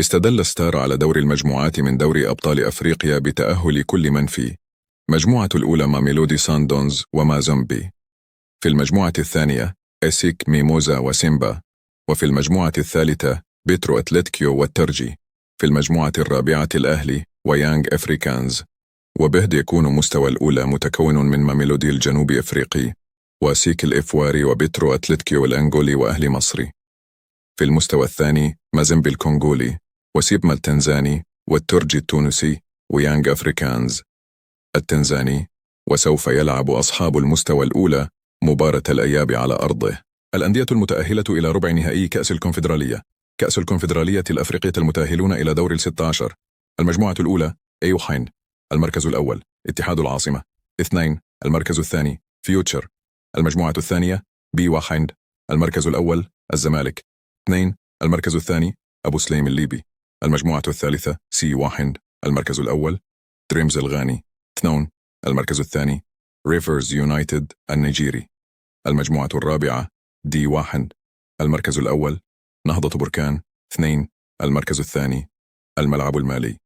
استدل ستار على دور المجموعات من دوري أبطال أفريقيا بتأهل كل من فيه. مجموعة الأولى ميلودي ساندونز ومازومبي، في المجموعة الثانية إسيك ميموزا وسيمبا، وفي المجموعة الثالثة بيترو أتلتيكيو والترجي، في المجموعة الرابعة الأهلي ويانغ أفريكانز. وبهد يكون مستوى الأولى متكون من ميلودي الجنوب أفريقي وسيك الإفواري وبيترو أتلتيكيو الأنغولي وأهلي مصري. في المستوى الثاني مازيمبي الكونغولي وسيبما التنزاني والترجي التونسي ويانغ أفريكانز التنزاني. وسوف يلعب أصحاب المستوى الأولى مباراة الأياب على أرضه. الأندية المتأهلة إلى ربع نهائي كأس الكونفدرالية. كأس الكونفدرالية الأفريقية المتأهلون إلى دور 16. المجموعة الأولى أيوحين، المركز الأول اتحاد العاصمة. 2 المركز الثاني فيوتشر. المجموعة الثانية بي واحد، المركز الأول الزمالك. 2 المركز الثاني أبو سليم الليبي. المجموعة الثالثة سي واحد، المركز الأول دريمز الغاني. 2 المركز الثاني ريفرز يونايتد النيجيري. المجموعة الرابعة دي واحد، المركز الأول نهضة بركان. 2 المركز الثاني الملعب المالي.